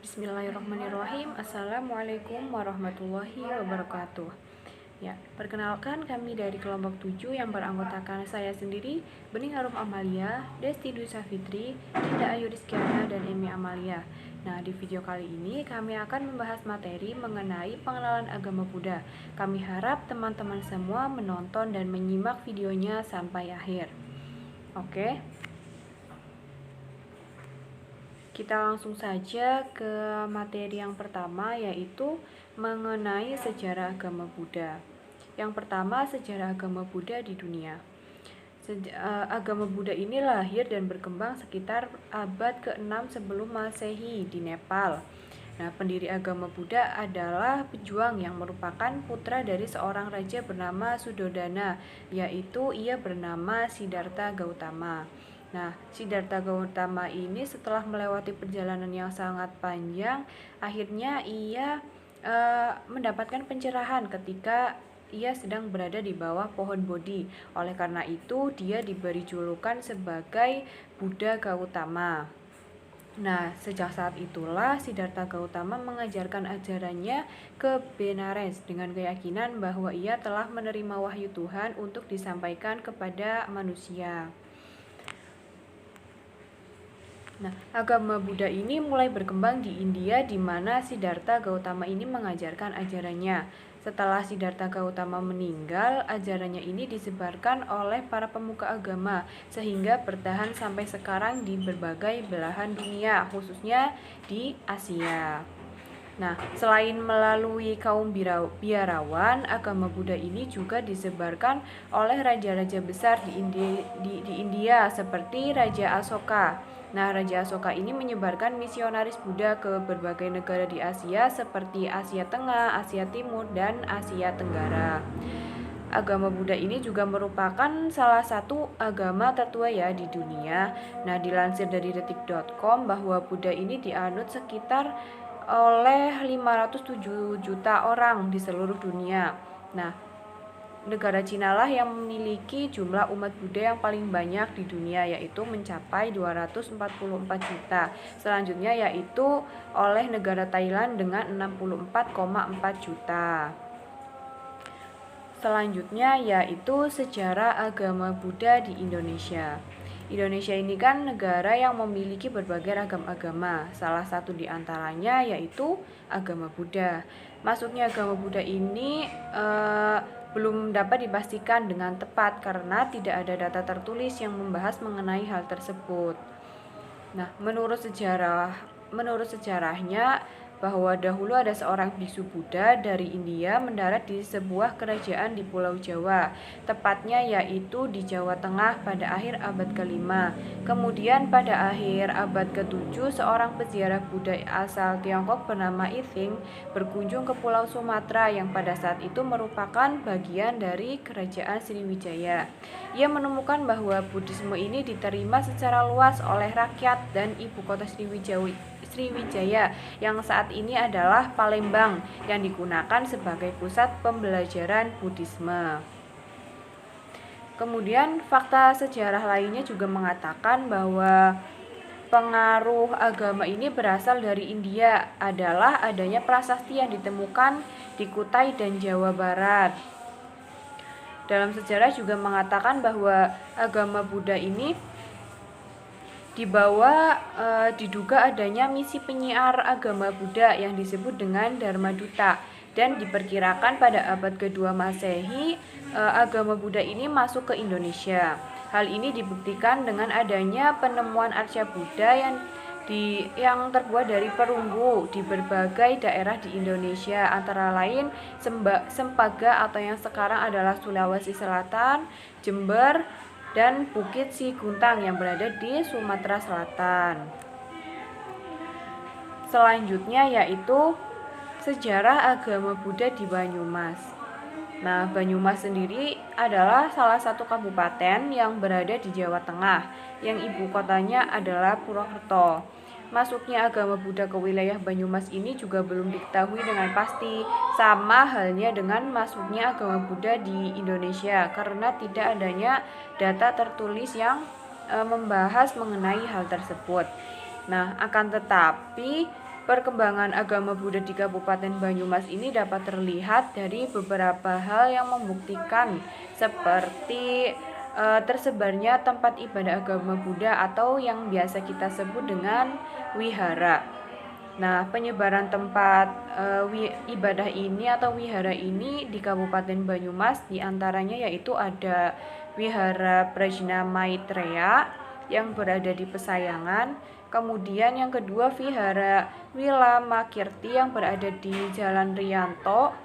Bismillahirrahmanirrahim. Assalamualaikum warahmatullahi wabarakatuh. Ya, perkenalkan kami dari kelompok 7 yang beranggotakan saya sendiri, Bening Harum Amalia, Desti Dwi Safitri, Dinda Ayu Rizkyana, dan Emi Amalia. Nah, di video kali ini kami akan membahas materi mengenai pengenalan agama Buddha. Kami harap teman-teman semua menonton dan menyimak videonya sampai akhir. Oke. Kita langsung saja ke materi yang pertama, yaitu mengenai sejarah agama Buddha. Yang pertama, sejarah agama Buddha di dunia. Agama Buddha ini lahir dan berkembang sekitar abad ke-6 sebelum Masehi di Nepal. Nah, pendiri agama Buddha adalah pejuang yang merupakan putra dari seorang raja bernama Suddhodana, yaitu ia bernama Siddhartha Gautama. Nah, Siddhartha Gautama ini setelah melewati perjalanan yang sangat panjang, akhirnya ia mendapatkan pencerahan ketika ia sedang berada di bawah pohon Bodhi. Oleh karena itu, dia diberi julukan sebagai Buddha Gautama. Nah, sejak saat itulah Siddhartha Gautama mengajarkan ajarannya ke Benares dengan keyakinan bahwa ia telah menerima wahyu Tuhan untuk disampaikan kepada manusia. Nah, agama Buddha ini mulai berkembang di India, di mana Siddhartha Gautama ini mengajarkan ajarannya. Setelah Siddhartha Gautama meninggal, ajarannya ini disebarkan oleh para pemuka agama sehingga bertahan sampai sekarang di berbagai belahan dunia, khususnya di Asia. Nah, selain melalui kaum biarawan, agama Buddha ini juga disebarkan oleh raja-raja besar di India seperti Raja Asoka. Nah, Raja Asoka ini menyebarkan misionaris Buddha ke berbagai negara di Asia seperti Asia Tengah, Asia Timur, dan Asia Tenggara. Agama Buddha ini juga merupakan salah satu agama tertua ya di dunia. Nah, dilansir dari detik.com bahwa Buddha ini dianut sekitar oleh 507 juta orang di seluruh dunia. Nah, negara Cina lah yang memiliki jumlah umat Buddha yang paling banyak di dunia, yaitu mencapai 244 juta. Selanjutnya yaitu oleh negara Thailand dengan 64,4 juta. Selanjutnya yaitu sejarah agama Buddha di Indonesia. Indonesia ini kan negara yang memiliki berbagai ragam agama. Salah satu di antaranya yaitu agama Buddha. Masuknya agama Buddha ini belum dapat dipastikan dengan tepat karena tidak ada data tertulis yang membahas mengenai hal tersebut. Nah, menurut sejarahnya bahwa dahulu ada seorang biksu Buddha dari India mendarat di sebuah kerajaan di Pulau Jawa, tepatnya yaitu di Jawa Tengah pada akhir abad ke-5. Kemudian pada akhir abad ke-7, seorang peziarah Buddha asal Tiongkok bernama Ithing berkunjung ke Pulau Sumatera yang pada saat itu merupakan bagian dari kerajaan Sriwijaya. Ia menemukan bahwa Buddhisme ini diterima secara luas oleh rakyat dan ibu kota Sriwijaya yang saat ini adalah Palembang yang digunakan sebagai pusat pembelajaran Buddhisme. Kemudian fakta sejarah lainnya juga mengatakan bahwa pengaruh agama ini berasal dari India adalah adanya prasasti yang ditemukan di Kutai dan Jawa Barat. Dalam sejarah juga mengatakan bahwa agama Buddha ini diduga adanya misi penyiar agama Buddha yang disebut dengan Dharma Duta, dan diperkirakan pada abad kedua Masehi agama Buddha ini masuk ke Indonesia. Hal ini dibuktikan dengan adanya penemuan arca Buddha yang terbuat dari perunggu di berbagai daerah di Indonesia, antara lain Sempaga atau yang sekarang adalah Sulawesi Selatan, Jember, dan Bukit Siguntang yang berada di Sumatera Selatan. Selanjutnya yaitu sejarah agama Buddha di Banyumas. Nah, Banyumas sendiri adalah salah satu kabupaten yang berada di Jawa Tengah, yang ibu kotanya adalah Purwokerto. Masuknya agama Buddha ke wilayah Banyumas ini juga belum diketahui dengan pasti, sama halnya dengan masuknya agama Buddha di Indonesia karena tidak adanya data tertulis yang membahas mengenai hal tersebut. Nah, akan tetapi Perkembangan agama Buddha di Kabupaten Banyumas ini dapat terlihat dari beberapa hal yang membuktikan, seperti tersebarnya tempat ibadah agama Buddha atau yang biasa kita sebut dengan wihara. Nah, penyebaran tempat ibadah ini atau wihara ini di Kabupaten Banyumas diantaranya yaitu ada Wihara Prajna Maitreya yang berada di Pesayangan, kemudian yang kedua Wihara Wilamakirti yang berada di Jalan Rianto,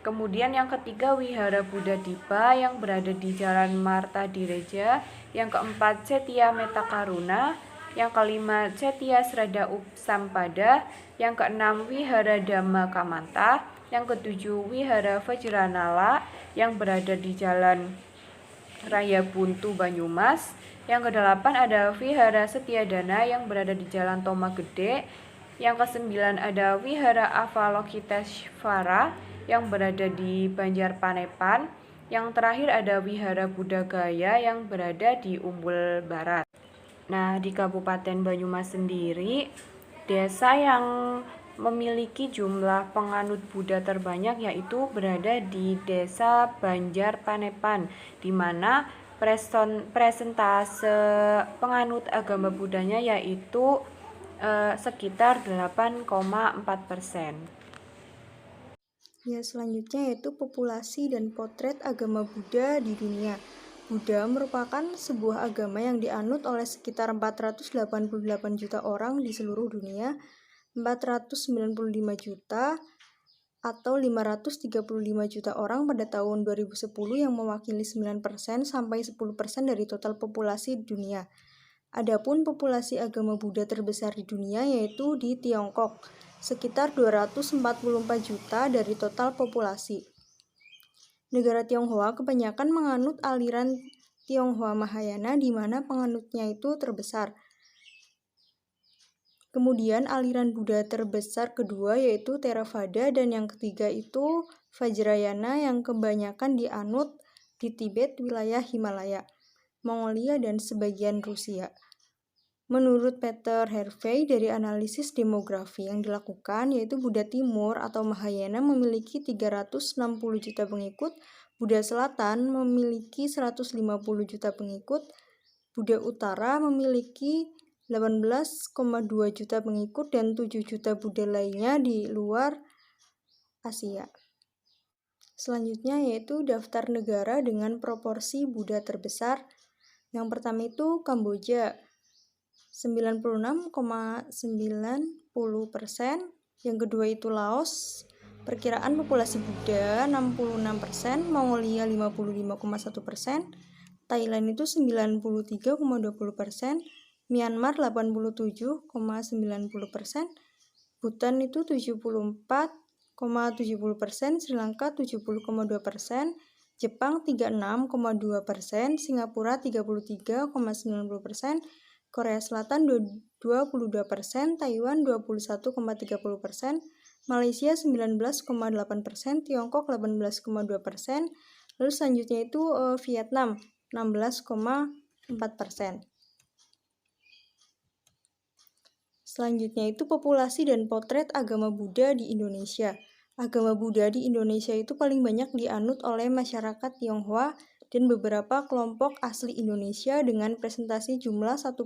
kemudian yang ketiga Wihara Buddha Dipa yang berada di Jalan Marta Direja, yang keempat Setia Metakaruna, yang kelima Setia Srada Sampada, yang keenam Wihara Dhamma Kamanta, yang ketujuh Wihara Vajranala yang berada di Jalan Raya Buntu Banyumas, yang kedelapan ada Wihara Setiadana yang berada di Jalan Toma Gede, yang kesembilan ada Wihara Avalokiteshvara yang berada di Banjarpanepan, yang terakhir ada Wihara Buddha Gaya yang berada di Umbul Barat. Nah, di Kabupaten Banyumas sendiri, desa yang memiliki jumlah penganut Buddha terbanyak yaitu berada di Desa Banjarpanepan, di mana presentase penganut agama Buddhanya yaitu sekitar 8,4%. Ya, selanjutnya yaitu populasi dan potret agama Buddha di dunia. Buddha merupakan sebuah agama yang dianut oleh sekitar 488 juta orang di seluruh dunia, 495 juta atau 535 juta orang pada tahun 2010 yang mewakili 9% sampai 10% dari total populasi dunia. Adapun populasi agama Buddha terbesar di dunia yaitu di Tiongkok, sekitar 244 juta dari total populasi. Negara Tionghoa kebanyakan menganut aliran Tionghoa Mahayana di mana penganutnya itu terbesar. Kemudian aliran Buddha terbesar kedua yaitu Theravada dan yang ketiga itu Vajrayana yang kebanyakan dianut di Tibet, wilayah Himalaya, Mongolia dan sebagian Rusia. Menurut Peter Harvey dari analisis demografi yang dilakukan yaitu Buddha Timur atau Mahayana memiliki 360 juta pengikut, Buddha Selatan memiliki 150 juta pengikut, Buddha Utara memiliki 18,2 juta pengikut dan 7 juta Buddha lainnya di luar Asia. Selanjutnya yaitu daftar negara dengan proporsi Buddha terbesar. Yang pertama itu Kamboja, 96,90%. Yang kedua itu Laos, perkiraan populasi Buddha 66%, Mongolia 55,1%, Thailand itu 93,20%, Myanmar 87,90%, Bhutan itu 74,70%, Sri Lanka 70,2%, Jepang 36,2%, Singapura 33,90%, Korea Selatan 22%, Taiwan 21,30%, Malaysia 19,8%, Tiongkok 18,2%, lalu selanjutnya itu Vietnam 16,4%. Selanjutnya itu populasi dan potret agama Buddha di Indonesia. Agama Buddha di Indonesia itu paling banyak dianut oleh masyarakat Tionghoa dan beberapa kelompok asli Indonesia dengan presentasi jumlah 1%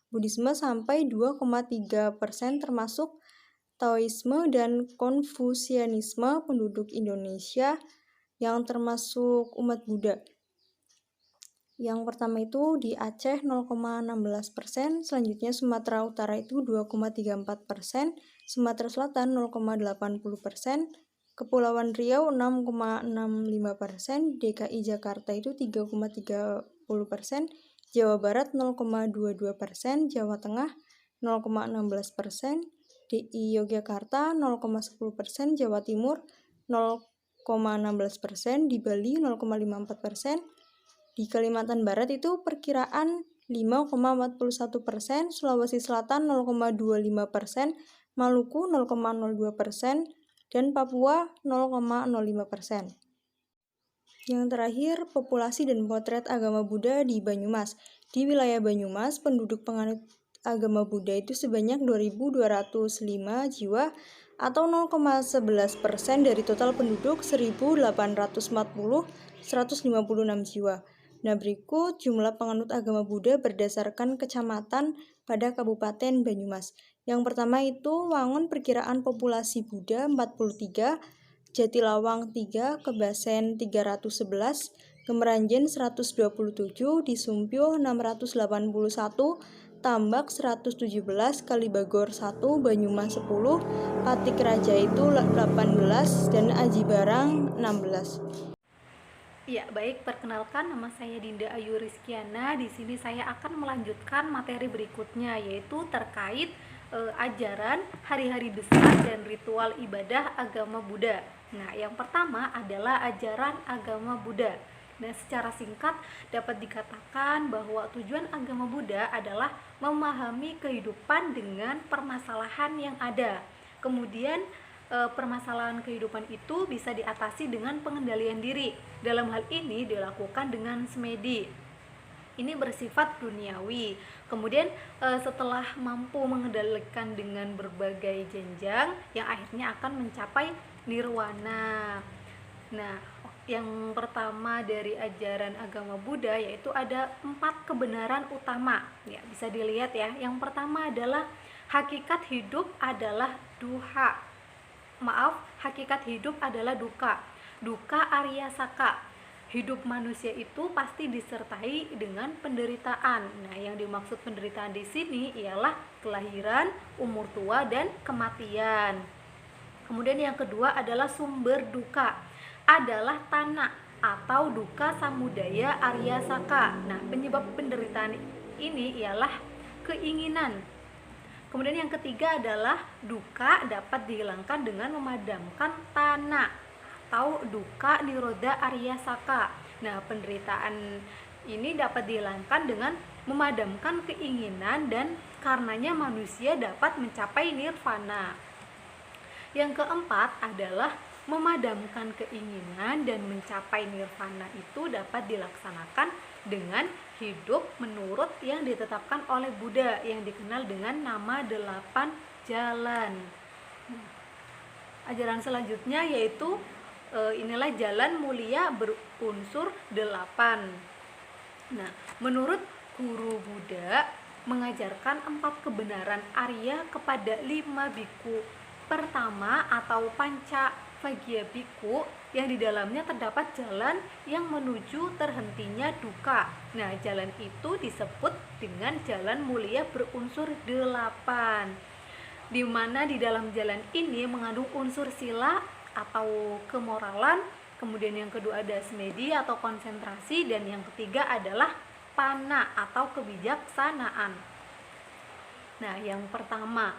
Buddhisme sampai 2,3% termasuk Taoisme dan Konfusianisme penduduk Indonesia yang termasuk umat Buddha. Yang pertama itu di Aceh 0,16%, selanjutnya Sumatera Utara itu 2,34%, Sumatera Selatan 0,80%, Kepulauan Riau 6,65%, DKI Jakarta itu 3,30%, Jawa Barat 0,22%, Jawa Tengah 0,16%, DI Yogyakarta 0,10%, Jawa Timur 0,16%, di Bali 0,54%, di Kalimantan Barat itu perkiraan 5,41%, Sulawesi Selatan 0,25%, Maluku 0,02%, dan Papua 0,05%. Yang terakhir, populasi dan potret agama Buddha di Banyumas. Di wilayah Banyumas, penduduk penganut agama Buddha itu sebanyak 2.205 jiwa atau 0,11% dari total penduduk 1.840.156 jiwa. Nah, berikut jumlah penganut agama Buddha berdasarkan kecamatan pada Kabupaten Banyumas. Yang pertama itu Wangun, perkiraan populasi Buddha 43, Jatilawang 3, Kebasen 311, Kemeranjen 127, Disumpyo 681, Tambak 117, Kalibagor 1, Banyumas 10, Patik Raja itu 18, dan Aji Barang 16. Ya, baik, perkenalkan, nama saya Dinda Ayu Rizkiana. Di sini saya akan melanjutkan materi berikutnya, yaitu terkait ajaran hari-hari besar dan ritual ibadah agama Buddha. Nah, yang pertama adalah ajaran agama Buddha. Nah, secara singkat dapat dikatakan bahwa tujuan agama Buddha adalah memahami kehidupan dengan permasalahan yang ada. Kemudian permasalahan kehidupan itu bisa diatasi dengan pengendalian diri. Dalam hal ini dilakukan dengan semedi. Ini bersifat duniawi. Kemudian setelah mampu mengendalikan dengan berbagai jenjang yang akhirnya akan mencapai nirwana. Nah, yang pertama dari ajaran agama Buddha yaitu ada 4 kebenaran utama. Ya, bisa dilihat ya. Yang pertama adalah hakikat hidup adalah duha. Hakikat hidup adalah duka. Duka Arya Saka. Hidup manusia itu pasti disertai dengan penderitaan. Nah, yang dimaksud penderitaan di sini ialah kelahiran, umur tua, dan kematian. Kemudian yang kedua adalah sumber duka, adalah tanah atau duka samudaya Arya Saka. Nah, penyebab penderitaan ini ialah keinginan. Kemudian yang ketiga adalah duka dapat dihilangkan dengan memadamkan tanah atau duka nirodha Arya Saka. Nah, penderitaan ini dapat dihilangkan dengan memadamkan keinginan dan karenanya manusia dapat mencapai nirvana. Yang keempat adalah memadamkan keinginan dan mencapai nirvana itu dapat dilaksanakan dengan hidup menurut yang ditetapkan oleh Buddha yang dikenal dengan nama 8 jalan. Ajaran selanjutnya yaitu inilah jalan mulia berunsur 8. Nah, menurut guru Buddha mengajarkan 4 kebenaran Arya kepada 5 biku pertama atau panca Vagya biku yang di dalamnya terdapat jalan yang menuju terhentinya duka. Nah, jalan itu disebut dengan jalan mulia berunsur 8, di mana di dalam jalan ini mengandung unsur sila atau kemoralan, kemudian yang kedua ada semedi atau konsentrasi, dan yang ketiga adalah pana atau kebijaksanaan. Nah, yang pertama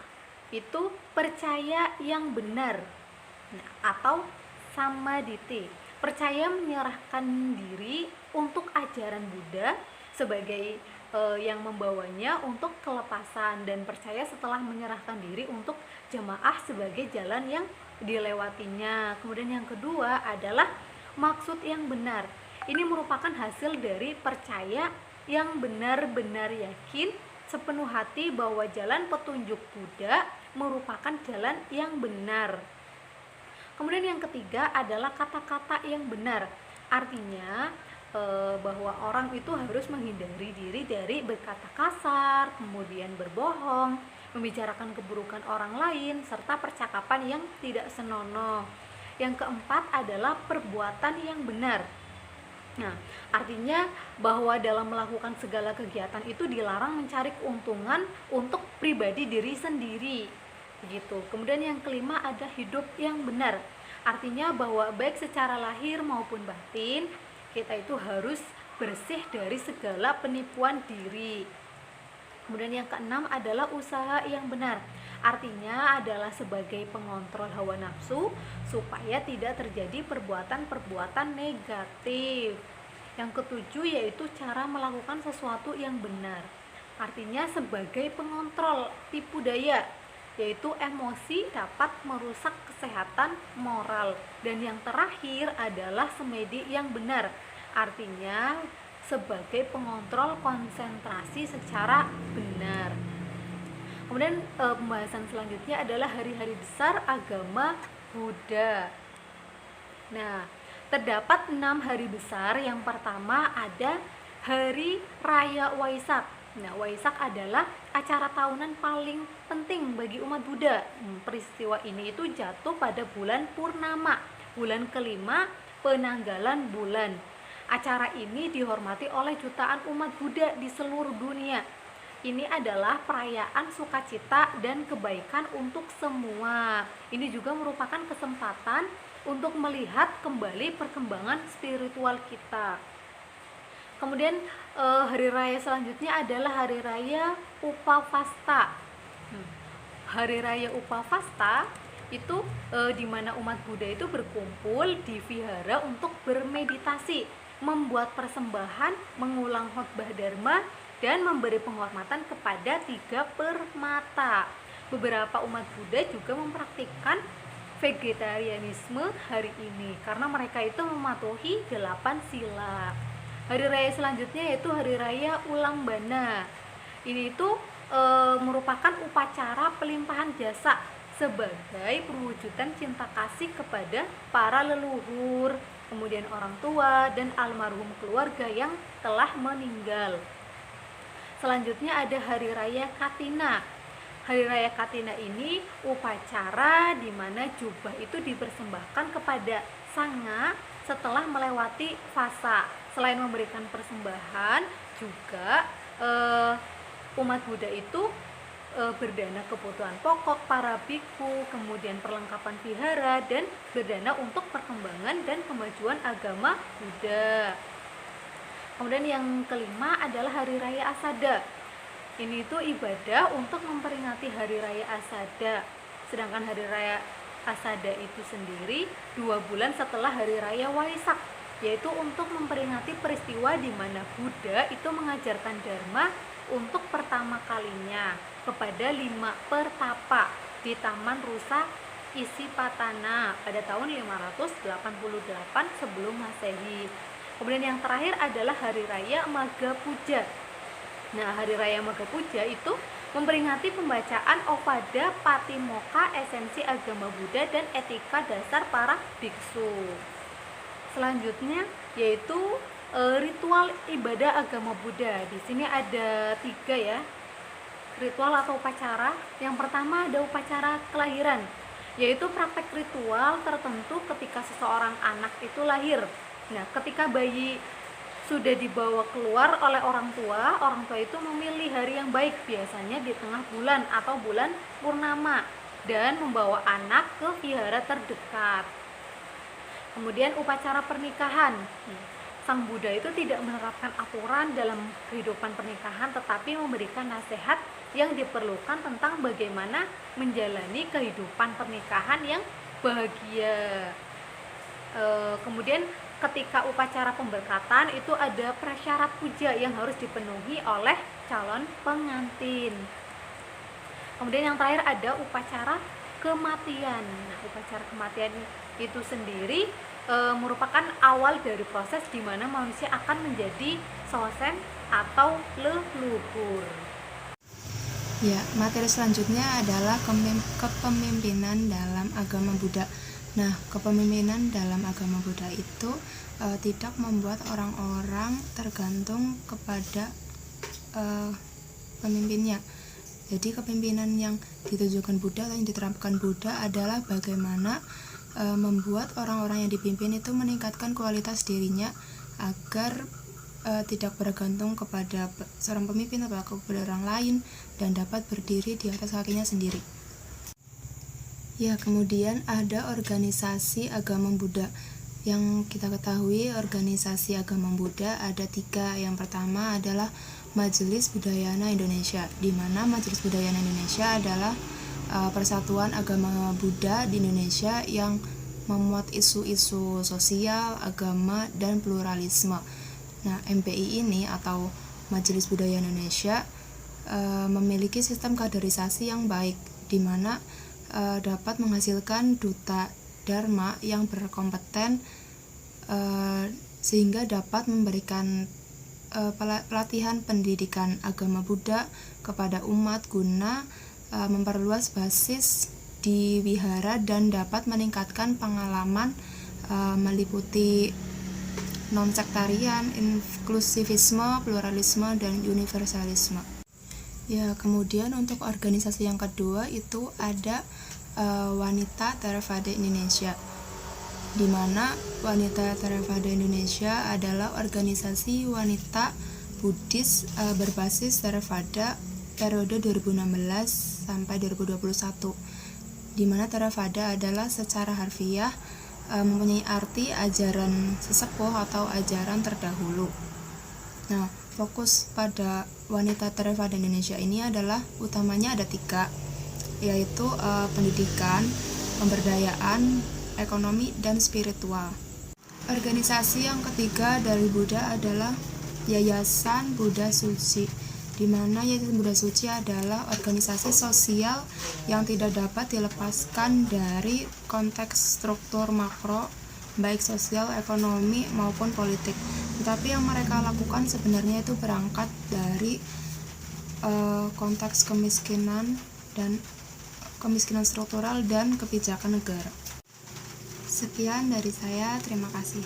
itu percaya yang benar, atau samaditi. Percaya menyerahkan diri untuk ajaran Buddha sebagai yang membawanya untuk kelepasan, dan percaya setelah menyerahkan diri untuk jamaah sebagai jalan yang dilewatinya. Kemudian yang kedua adalah maksud yang benar. Ini merupakan hasil dari percaya yang benar-benar yakin sepenuh hati bahwa jalan petunjuk Buddha merupakan jalan yang benar. Kemudian yang ketiga adalah kata-kata yang benar. Artinya bahwa orang itu harus menghindari diri dari berkata kasar, kemudian berbohong, membicarakan keburukan orang lain, serta percakapan yang tidak senonoh. Yang keempat adalah perbuatan yang benar. Nah, artinya bahwa dalam melakukan segala kegiatan itu dilarang mencari keuntungan untuk pribadi diri sendiri, gitu. Kemudian yang kelima ada hidup yang benar. Artinya bahwa baik secara lahir maupun batin kita itu harus bersih dari segala penipuan diri. Kemudian yang keenam adalah usaha yang benar. Artinya adalah sebagai pengontrol hawa nafsu supaya tidak terjadi perbuatan-perbuatan negatif. Yang ketujuh yaitu cara melakukan sesuatu yang benar. Artinya sebagai pengontrol tipu daya, yaitu emosi dapat merusak kesehatan moral. Dan yang terakhir adalah semedi yang benar. Artinya sebagai pengontrol konsentrasi secara benar. Kemudian pembahasan selanjutnya adalah hari-hari besar agama Buddha. Nah, terdapat 6 hari besar. Yang pertama ada Hari Raya Waisak. Nah, Waisak adalah acara tahunan paling penting bagi umat Buddha. Peristiwa ini itu jatuh pada bulan Purnama, bulan kelima penanggalan bulan. Acara ini dihormati oleh jutaan umat Buddha di seluruh dunia. Ini adalah perayaan sukacita dan kebaikan untuk semua. Ini juga merupakan kesempatan untuk melihat kembali perkembangan spiritual kita. Kemudian hari raya selanjutnya adalah Hari Raya Upavasta. Hari Raya Upavasta itu di mana umat Buddha itu berkumpul di vihara untuk bermeditasi, membuat persembahan, mengulang khotbah dharma, dan memberi penghormatan kepada 3 permata. Beberapa umat Buddha juga mempraktikkan vegetarianisme hari ini karena mereka itu mematuhi 8 sila. Hari raya selanjutnya yaitu Hari Raya Ulambana. Ini itu merupakan upacara pelimpahan jasa sebagai perwujudan cinta kasih kepada para leluhur, kemudian orang tua dan almarhum keluarga yang telah meninggal. Selanjutnya ada Hari Raya Katina. Hari Raya Katina ini upacara di mana jubah itu dipersembahkan kepada sanga setelah melewati fasa. Selain memberikan persembahan, juga umat Buddha itu berdana kebutuhan pokok para biku, kemudian perlengkapan vihara, dan berdana untuk perkembangan dan kemajuan agama Buddha. Kemudian yang kelima adalah Hari Raya Asada. Ini itu ibadah untuk memperingati Hari Raya Asada. Sedangkan Hari Raya Asada itu sendiri 2 bulan setelah Hari Raya Waisak, yaitu untuk memperingati peristiwa di mana Buddha itu mengajarkan Dharma untuk pertama kalinya kepada 5 pertapa di Taman Rusa Isipatana pada tahun 588 sebelum Masehi. Kemudian yang terakhir adalah Hari Raya Magha Puja. Nah, Hari Raya Magha Puja itu memperingati pembacaan Ovada Patimokkha, esensi agama Buddha dan etika dasar para biksu. Selanjutnya yaitu ritual ibadah agama Buddha. Di sini ada 3 ya, ritual atau upacara. Yang pertama ada upacara kelahiran, yaitu praktek ritual tertentu ketika seseorang anak itu lahir. Nah, ketika bayi sudah dibawa keluar oleh orang tua itu memilih hari yang baik, biasanya di tengah bulan atau bulan purnama, dan membawa anak ke vihara terdekat. Kemudian upacara pernikahan. Sang Buddha itu tidak menerapkan aturan dalam kehidupan pernikahan, tetapi memberikan nasihat yang diperlukan tentang bagaimana menjalani kehidupan pernikahan yang bahagia. Kemudian ketika upacara pemberkatan itu ada prasyarat puja yang harus dipenuhi oleh calon pengantin. Kemudian yang terakhir ada upacara kematian. Nah, upacara kematian itu sendiri merupakan awal dari proses di mana manusia akan menjadi sosen atau leluhur. Ya, materi selanjutnya adalah kepemimpinan dalam agama Buddha. Nah, kepemimpinan dalam agama Buddha itu tidak membuat orang-orang tergantung kepada pemimpinnya. Jadi kepemimpinan yang ditujukan Buddha atau yang diterapkan Buddha adalah bagaimana membuat orang-orang yang dipimpin itu meningkatkan kualitas dirinya agar tidak bergantung kepada seorang pemimpin atau kepada orang lain dan dapat berdiri di atas kakinya sendiri. Ya, kemudian ada organisasi agama Buddha. Yang kita ketahui, organisasi agama Buddha ada 3. Yang pertama adalah Majelis Budayana Indonesia, di mana Majelis Budayana Indonesia adalah persatuan agama Buddha di Indonesia yang memuat isu-isu sosial, agama, dan pluralisme. Nah, MPI ini atau Majelis Budaya Indonesia memiliki sistem kaderisasi yang baik, di mana dapat menghasilkan duta Dharma yang berkompeten sehingga dapat memberikan pelatihan pendidikan agama Buddha kepada umat guna memperluas basis di wihara dan dapat meningkatkan pengalaman meliputi non-sektarian, inklusivisme, pluralisme, dan universalisme. Ya, kemudian untuk organisasi yang kedua itu ada Wanita Theravada Indonesia, di mana Wanita Theravada Indonesia adalah organisasi wanita Buddhis berbasis Theravada periode 2016 sampai 2021, di mana Theravada adalah secara harfiah mempunyai arti ajaran sesepuh atau ajaran terdahulu. Nah, fokus pada Wanita Theravada Indonesia ini adalah utamanya ada 3, yaitu pendidikan, pemberdayaan, ekonomi, dan spiritual. Organisasi yang ketiga dari Buddha adalah Yayasan Buddha Suci, di mana Yayasan Buddha Suci adalah organisasi sosial yang tidak dapat dilepaskan dari konteks struktur makro, baik sosial, ekonomi, maupun politik. Tetapi yang mereka lakukan sebenarnya itu berangkat dari konteks kemiskinan struktural dan kebijakan negara. Sekian dari saya, terima kasih.